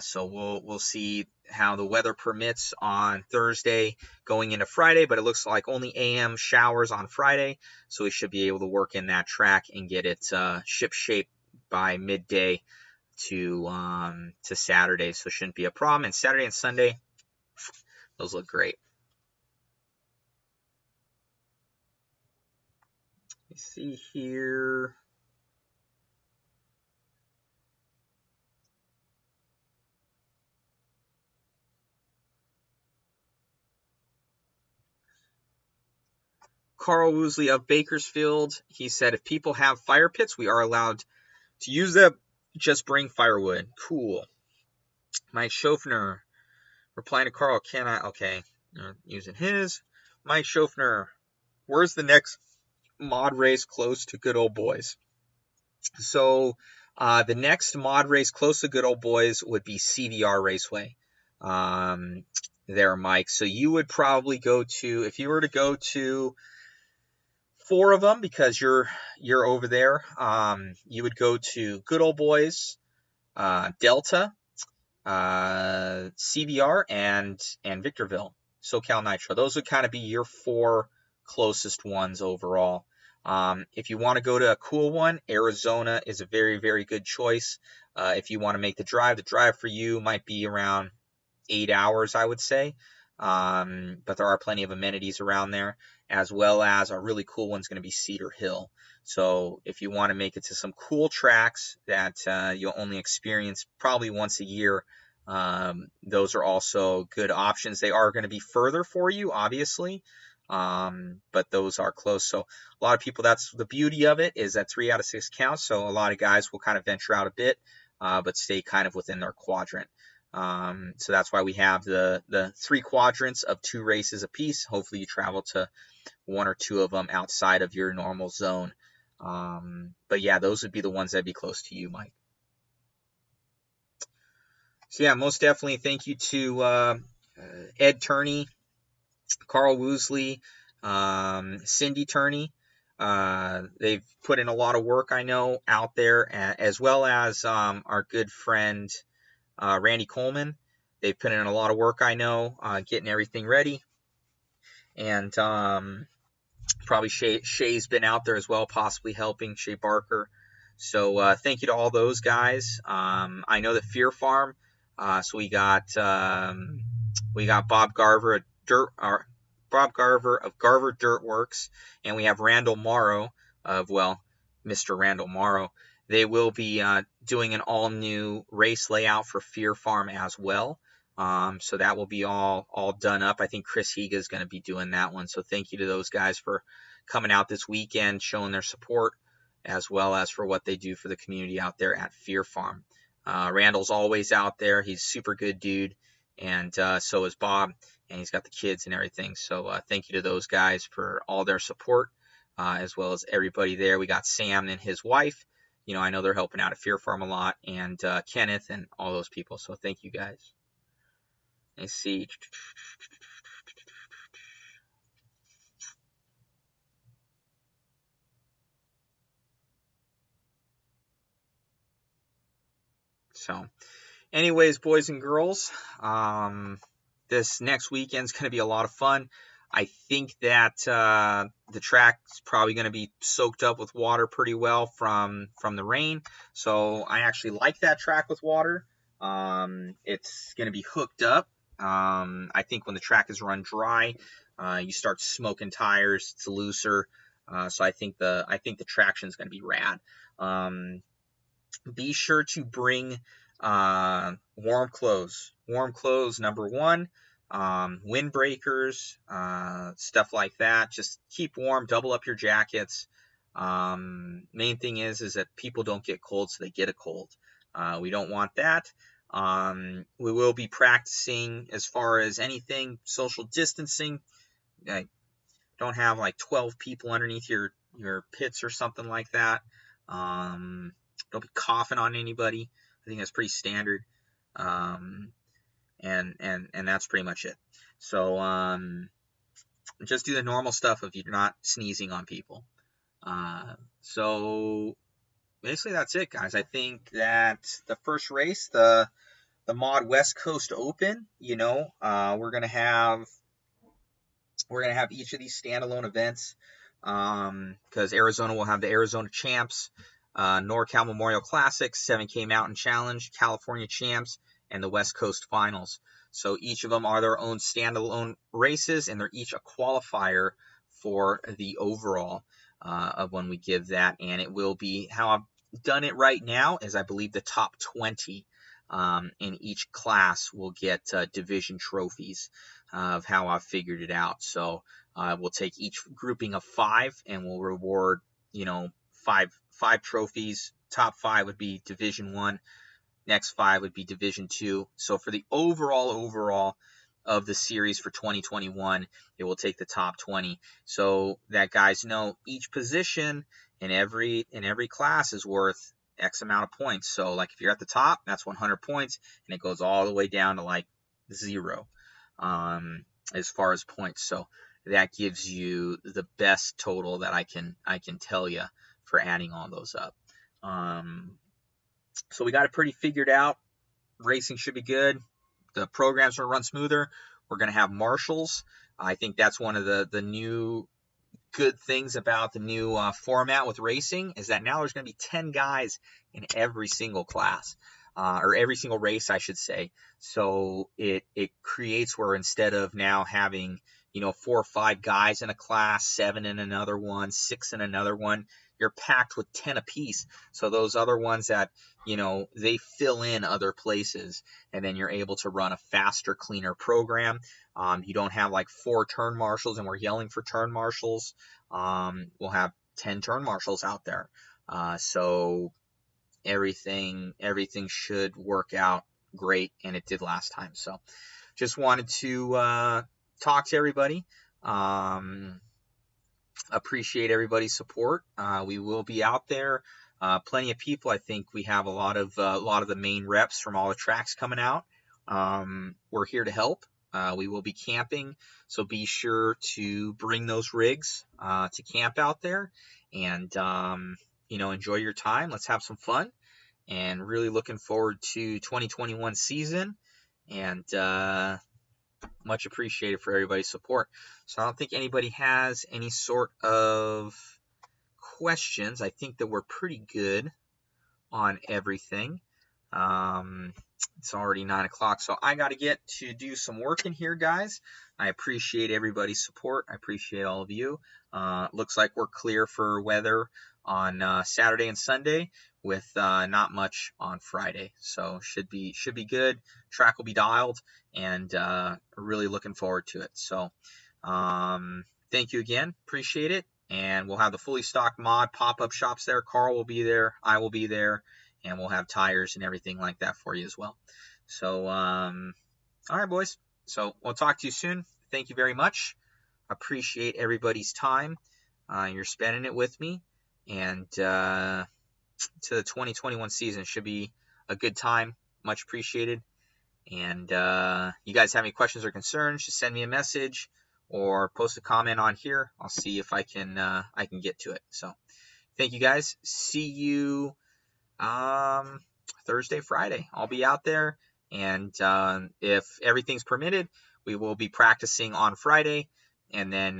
So we'll see how the weather permits on Thursday going into Friday, but it looks like only AM showers on Friday, so we should be able to work in that track and get it ship shape by midday to Saturday, so it shouldn't be a problem. And Saturday and Sunday, those look great. Let me see here. Carl Woosley of Bakersfield, he said, if people have fire pits, we are allowed to use them. Just bring firewood. Cool. Mike Schofner, replying to Carl, okay, using his. Mike Schofner, where's the next mod race close to Good Old Boys? So the next mod race close to Good Old Boys would be CVR Raceway. There, Mike. So you would probably go to, if you were to go to 4 of them, because you're over there, you would go to Good Old Boys, Delta, CVR, and Victorville, SoCal Nitro. Those would kind of be your 4 closest ones overall. If you want to go to a cool one, Arizona is a very, very good choice. If you want to make the drive for you might be around 8 hours, I would say. But there are plenty of amenities around there, as well as a really cool one's going to be Cedar Hill. So if you want to make it to some cool tracks that you'll only experience probably once a year, those are also good options. They are going to be further for you, obviously, but those are close. So a lot of people, that's the beauty of it, is that 3 out of 6 counts. So a lot of guys will kind of venture out a bit, but stay kind of within their quadrant. So that's why we have the 3 quadrants of 2 races apiece. Hopefully you travel to 1 or 2 of them outside of your normal zone. But yeah, those would be the ones that'd be close to you, Mike. So yeah, most definitely thank you to Ed Turney, Carl Woosley, Cindy Turney. They've put in a lot of work, I know, out there, as well as our good friend Randy Coleman. They've put in a lot of work, I know, getting everything ready. And probably Shay's been out there as well, possibly helping, Shay Barker. So thank you to all those guys. I know the Fear Farm. So we got Bob Garver, Bob Garver of Garver Dirt Works, and we have Randall Morrow of, well, Mr. Randall Morrow. They will be doing an all-new race layout for Fear Farm as well. So that will be all done up. I think Chris Higa is going to be doing that one. So thank you to those guys for coming out this weekend, showing their support, as well as for what they do for the community out there at Fear Farm. Randall's always out there. He's a super good dude, and so is Bob, and he's got the kids and everything. So thank you to those guys for all their support, as well as everybody there. We got Sam and his wife. You know, I know they're helping out at Fear Farm a lot, and Kenneth and all those people. So thank you guys. Let's see. So anyways, boys and girls, this next weekend's going to be a lot of fun. I think that the track's probably going to be soaked up with water pretty well from the rain. So I actually like that track with water. It's going to be hooked up. I think when the track is run dry, you start smoking tires. It's looser. So I think the traction is going to be rad. Be sure to bring warm clothes. Warm clothes, number one. Windbreakers, stuff like that. Just keep warm. Double up your jackets. Main thing is that people don't get cold, so they get a cold. We don't want that. We will be practicing as far as anything social distancing. Don't have like 12 people underneath your pits or something like that. Don't be coughing on anybody. I think that's pretty standard. And that's pretty much it. So just do the normal stuff if you're not sneezing on people. So basically that's it, guys. I think that the first race, the Mod West Coast Open, you know, we're gonna have each of these standalone events, because Arizona will have the Arizona Champs, NorCal Memorial Classic, 7K Mountain Challenge, California Champs, and the West Coast Finals. So each of them are their own standalone races, and they're each a qualifier for the overall of when we give that. And it will be, how I've done it right now is I believe the top 20 in each class will get division trophies of how I've figured it out. So we'll take each grouping of 5 and we'll reward, you know, five trophies. Top 5 would be Division 1. Next 5 would be Division 2. So for the overall of the series for 2021, it will take the top 20. So that guys know each position in every class is worth X amount of points. So like if you're at the top, that's 100 points, and it goes all the way down to like 0 as far as points. So that gives you the best total that I can tell you for adding all those up. So we got it pretty figured out. Racing should be good. The programs are run smoother. We're going to have marshals. I think that's one of the new good things about the new format with racing, is that now there's going to be 10 guys in every single class, or every single race, I should say. So it creates where instead of now having, you know, 4 or 5 guys in a class, 7 in another one, 6 in another one, you're packed with 10 apiece. So those other ones that, you know, they fill in other places, and then you're able to run a faster, cleaner program. You don't have like 4 turn marshals and we're yelling for turn marshals. We'll have 10 turn marshals out there. So everything should work out great, and it did last time. So just wanted to talk to everybody. Appreciate everybody's support. We will be out there. Plenty of people. I think we have a lot of the main reps from all the tracks coming out. We're here to help. We will be camping, so be sure to bring those rigs to camp out there, and you know, enjoy your time. Let's have some fun, and really looking forward to 2021 season, and much appreciated for everybody's support. So I don't think anybody has any sort of questions. I think that we're pretty good on everything. It's already 9 o'clock, so I got to get to do some work in here, guys. I appreciate everybody's support. I appreciate all of you. Looks like we're clear for weather on Saturday and Sunday, with not much on Friday, so should be good. Track will be dialed, and really looking forward to it. So thank you again, appreciate it, and we'll have the fully stocked mod pop-up shops there. Carl will be there, I will be there, and we'll have tires and everything like that for you as well. So all right, boys, so we'll talk to you soon. Thank you very much. Appreciate everybody's time. You're spending it with me, and to the 2021 season should be a good time. Much appreciated. And you guys have any questions or concerns, just send me a message or post a comment on here. I'll see if I can get to it. So thank you, guys. See you Thursday, Friday. I'll be out there, and if everything's permitted, we will be practicing on Friday. And then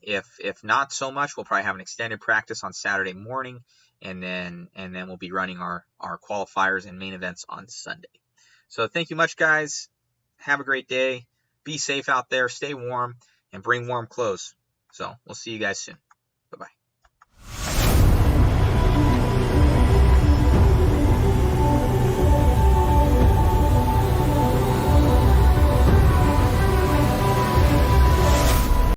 if not so much, we'll probably have an extended practice on Saturday morning, and then we'll be running our qualifiers and main events on Sunday. So thank you much, guys. Have a great day. Be safe out there. Stay warm, and bring warm clothes. So we'll see you guys soon. Bye-bye.